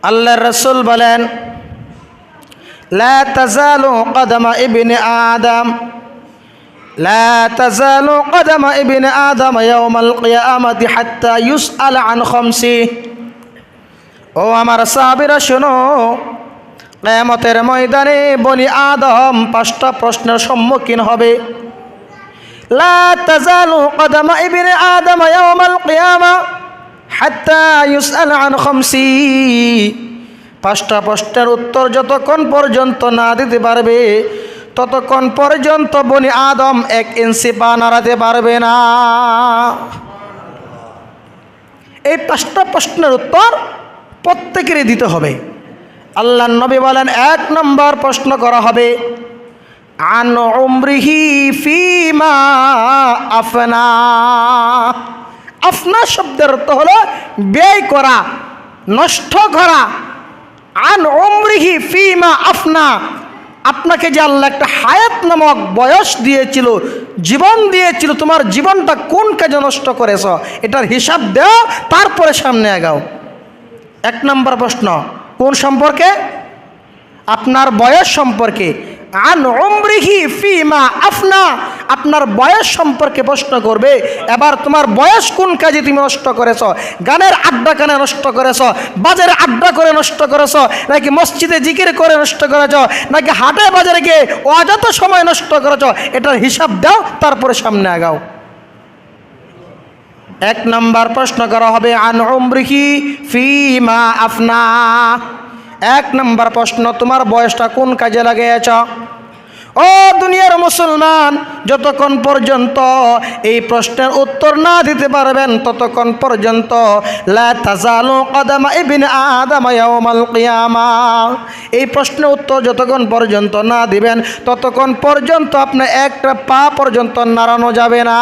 আল্লাহর রাসূল বলেন, লা তাজালু কদমা ইবনে আদম লা তাজালু কদমা ইবনে আদম ইয়াউমাল কিয়ামাতি হাত্তা ইউসআল আন খামসি। ও আমার সাহাবীরা শোনো, কিয়ামতের ময়দানে বনি আদম 5টা প্রশ্নের সম্মুখীন হবে। লা তাজালু কদমা ইবনে আদম ইয়াউমাল কিয়ামা হাত্তা ইউসআল আন খামসি। 5টা প্রশ্নের উত্তর যতক্ষণ পর্যন্ত না দিতে পারবে ততক্ষণ পর্যন্ত বনি আদম 1 ইঞ্চি পা নাড়াতে পারবে না। এই 5টা প্রশ্নের উত্তর প্রত্যেকেরই দিতে হবে। আল্লাহর নবী বলেন, 1 নম্বর প্রশ্ন করা হবে আন উমরিহি ফিমা আফনা। আফনা শব্দের অর্থ হলো ব্যয় করা, নষ্ট করা। আন উমরিহি ফিমা আফনা, আপনাকে যে আল্লাহ একটা হায়াত নামক বয়স দিয়েছিল, জীবন দিয়েছিল, তোমার জীবনটা কোন কাজে নষ্ট করেছ এটার হিসাব দাও, তারপরে সামনে আগাও। 1 নম্বর প্রশ্ন কোন সম্পর্কে? আপনার বয়স সম্পর্কে। আন উমরিহি ফিমা আফনা, আপনার বয়স সম্পর্কে প্রশ্ন করবে। এবার তোমার বয়স কোন কাজে তুমি নষ্ট করেছ? গানের আড্ডা কানে নষ্ট করেছ, বাজারে আড্ডা করে নষ্ট করেছ, নাকি মসজিদে জিকির করে নষ্ট করেছ, নাকি হাটে বাজারে গিয়ে অযথা সময় নষ্ট করেছ? এটার হিসাব দাও, তারপরে সামনে আগাও। 1 নম্বর প্রশ্ন করা হবে আন উমরিহি ফিমা আফনা। 1 নম্বর প্রশ্ন, তোমার বয়সটা কোন কাজে লাগিয়েছ? ও দুনিয়ার মুসলমান, যতক্ষণ পর্যন্ত এই প্রশ্নের উত্তর না দিতে পারবেন ততক্ষণ পর্যন্ত লা তাজালু কদমা ইবনে আদম ইয়াউমাল কিয়ামা। এই প্রশ্নের উত্তর যতক্ষণ পর্যন্ত না দিবেন ততক্ষণ পর্যন্ত আপনার একটা পা পর্যন্ত নাড়ানো যাবে না।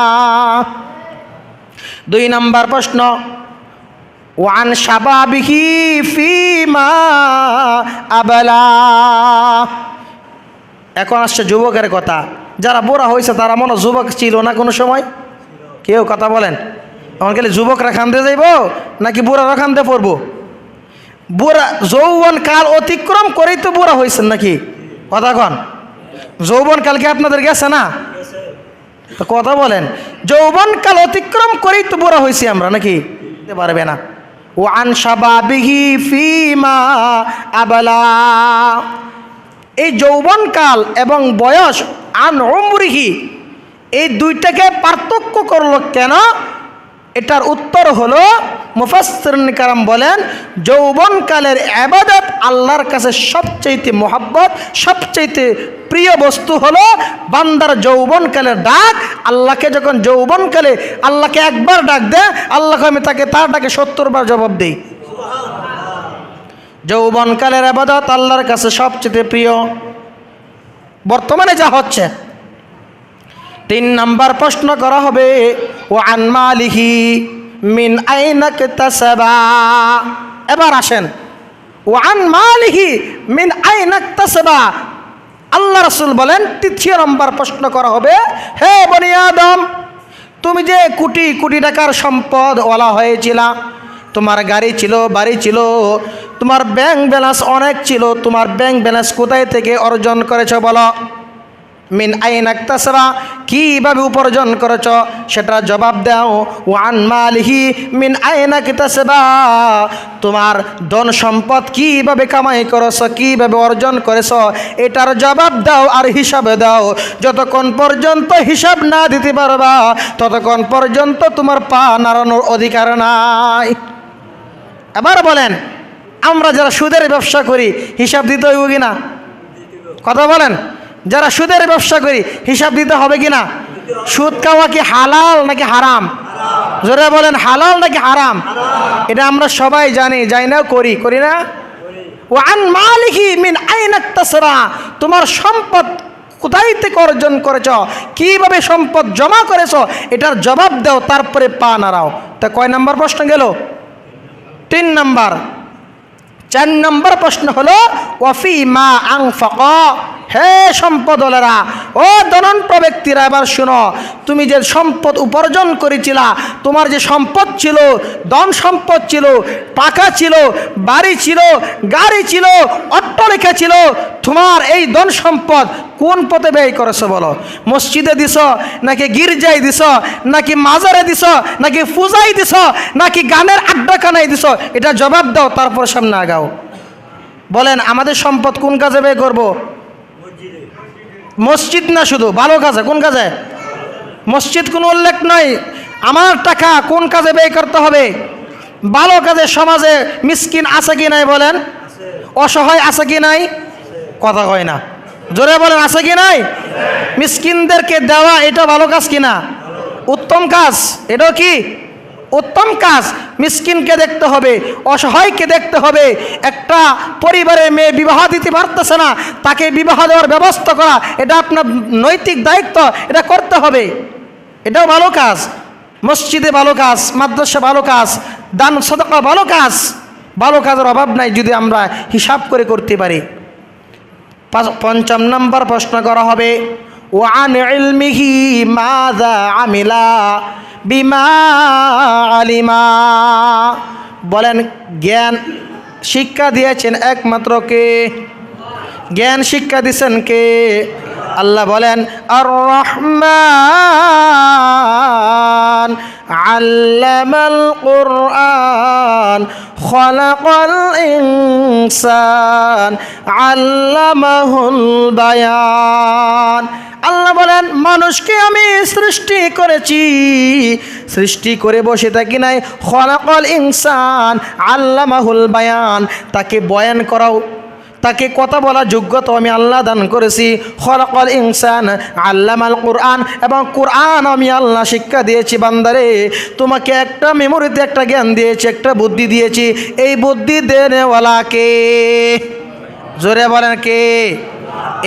2 নম্বর প্রশ্ন ওয়ান শাবাবিহি ফিমা আবলা। এখন আসছে যুবকের কথা। যারা বুড়া হয়েছে তারা মনে যুবক ছিল না কোনো সময়? কেউ কথা বলেন। এখন খালি যুবকরা খান্দে যাইব নাকি বুড়ারা খান্দে পড়বো? বুড়া যৌবন কাল অতিক্রম করেই তো বুড়া হয়েছেন নাকি? কথা কন। যৌবন কালকে আপনাদের গেছে না? তো কথা বলেন। যৌবন কাল অতিক্রম করেই তো বুড়া হয়েছি আমরা নাকি? পারবে না। ওয়ান শাবাবিহি ফিমা আবলা। এই যৌবনকাল এবং বয়স আন উমরিহি, এই দুইটাকে পার্থক্য করলো কেন? এটার উত্তর হলো মুফাসসিরিন কারাম বলেন, যৌবনকালের ইবাদত আল্লাহর কাছে সবচাইতে মহব্বত, সবচাইতে প্রিয় বস্তু হলো বান্দার যৌবনকালের ডাক। আল্লাহকে যখন যৌবনকালে আল্লাহকে একবার ডাক দেয়, আল্লাহকে আমি তাকে তার ডাকে 70 বার জবাব দিই। যৌবনকালের ইবাদত আল্লাহর কাছে সবচেয়ে প্রিয়, বর্তমানে যা হচ্ছে। 3 নম্বর প্রশ্ন করা হবে ওয়ান মালিহি মিন আইনা ইকতাসাবা। এবার আসেন, ওয়ান মালিহি মিন আইনা ইকতাসাবা। আল্লাহ রাসূল বলেন 3 নম্বর প্রশ্ন করা হবে, হে বনি আদম, তুমি যে কোটি কোটি টাকার সম্পদ ওয়ালা হয়েছিলা, তোমার গাড়ি ছিল, বাড়ি ছিল, তোমার ব্যাংক ব্যালেন্স অনেক ছিল, তোমার ব্যাংক ব্যালেন্স কোথায় থেকে অর্জন করেছ বলো? মিন আইনা ইকতাসাবা, কিভাবে উপার্জন করেছ সেটা জবাব দাও। ওয়ান মালিহি মিন আইনা ইকতাসাবা, তোমার ধন সম্পদ কিভাবে কামাই করেছ, কিভাবে অর্জন করেছ এটার জবাব দাও আর হিসাবে দাও। যতক্ষণ পর্যন্ত হিসাব না দিতে পারবা ততক্ষণ পর্যন্ত তোমার পা নাড়ানোর অধিকার নাই। এবার বলেন, আমরা যারা সুদের ব্যবসা করি হিসাব দিতে হইব কিনা? কথা বলেন। যারা সুদের ব্যবসা করি হিসাব দিতে হবে কিনা? সুদ খাওয়া কি হালাল নাকি হারাম? জোরে বলেন, হালাল নাকি হারাম? এটা আমরা সবাই জানি, যাই না করি, করি না? ওয়ান মালিহি মিন আইনা ইকতাসাবা, তোমার সম্পদ কোথায় থেকে অর্জন করেছ, কিভাবে সম্পদ জমা করেছ এটার জবাব দাও, তারপরে পা নাড়াও। তা কয় নাম্বার প্রশ্ন গেল? 3 নম্বর। 4 নম্বর প্রশ্ন হলো ওয়াফি মা আনফাকা, হে সম্পদওয়ালারা, ও ধনন্ত ব্যক্তিরা, এবার শুনো, তুমি যে সম্পদ উপার্জন করেছিলা, তোমার যে সম্পদ ছিল, ধন সম্পদ ছিল, টাকা ছিল, বাড়ি ছিল, গাড়ি ছিল, অট্টালিকা ছিল, তোমার এই ধন সম্পদ কোন পথে ব্যয় করেছো বলো? মসজিদে দিছ, নাকি গির্জায় দিছ, নাকি মাজারে দিছ, নাকি পূজায় দিছ, নাকি গানের আড্ডাখানায় দিছ? এটা জবাব দাও, তারপর সামনে আগাও। বলেন আমাদের সম্পদ কোন কাজে ব্যয় করব? মসজিদ না, শুধু ভালো কাজে। কোন কাজে? মসজিদ কোনো উল্লেখ নয়। আমার টাকা কোন কাজে ব্যয় করতে হবে? ভালো কাজে। সমাজে মিসকিন আছে কি নাই বলেন? অসহায় আছে কি নাই? কথা হয় না, জোরে বলেন আছে কি নাই? মিসকিনদেরকে দেওয়া এটা ভালো কাজ কিনা? উত্তম কাজ। এটাও কি উত্তম কাজ? মিসকিনকে দেখতে হবে, অসহায়কে দেখতে হবে। একটা পরিবারের মেয়ে বিবাহ দিতে পারতেছে না, তাকে বিবাহ দেওয়ার ব্যবস্থা করা, এটা আপনার নৈতিক দায়িত্ব, এটা করতে হবে। এটাও ভালো কাজ। মসজিদে ভালো কাজ, মাদ্রাসা ভালো কাজ, দান সদকা ভালো কাজ। ভালো কাজের অভাব নাই যদি আমরা হিসাব করে করতে পারি। ৫ নম্বর প্রশ্ন করা হবে, ওয়ান ইলমিহি মাযা আমিলা বিমা আলিমা। বলেন জ্ঞান শিক্ষা দিয়েছেন একমাত্র কে? জ্ঞান শিক্ষা দিয়েছেন কে? আল্লাহ বলেন আর রহমান আল্লামাল কুরআন খালাকাল ইনসান আল্লামাহুল বায়ান। আল্লাহ বলেন মানুষকে আমি সৃষ্টি করেছি, সৃষ্টি করে বসে থাকি নাই। খালাকাল ইনসান আল্লামাহুল বায়ান, তাকে বয়ান করাও, তাকে কথা বলার যোগ্যতা আমি আল্লাহ দান করেছি। খলাকাল ইনসান আল্লামাল কুরআন, এবং কুরআন আমি আল্লাহ শিক্ষা দিয়েছি। বান্দারে, তোমাকে একটা মেমোরিতে একটা জ্ঞান দিয়েছি, একটা বুদ্ধি দিয়েছি। এই বুদ্ধি দেনেওয়ালা কে? জোরে বলেন কে?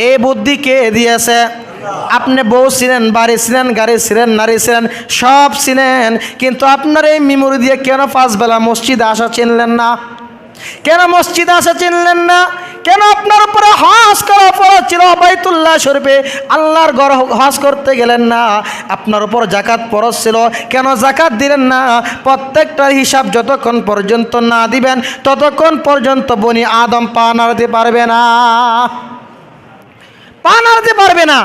এই বুদ্ধি কে দিয়েছে? আপনি বউ ছিলেন, বাড়ি ছিলেন, গাড়ি ছিলেন, নারী ছিলেন, সব ছিলেন, কিন্তু আপনার এই মেমোরি দিয়ে কেন 5 বেলা মসজিদে আসা চিনলেন না? কেন মসজিদে আসা চিনলেন না? কেন আপনার উপরে হজ করা ফরজ ছিল? বাইতুল্লাহ শরীফে আল্লাহর ঘর হজ করতে গেলেন না? আপনার উপর যাকাত ফরজ ছিল, কেন যাকাত দিলেন না? প্রত্যেকটার হিসাব যতক্ষণ পর্যন্ত না দিবেন ততক্ষণ পর্যন্ত বনি আদম পা নাড়াতে পারবে না, পা নাড়াতে পারবে না।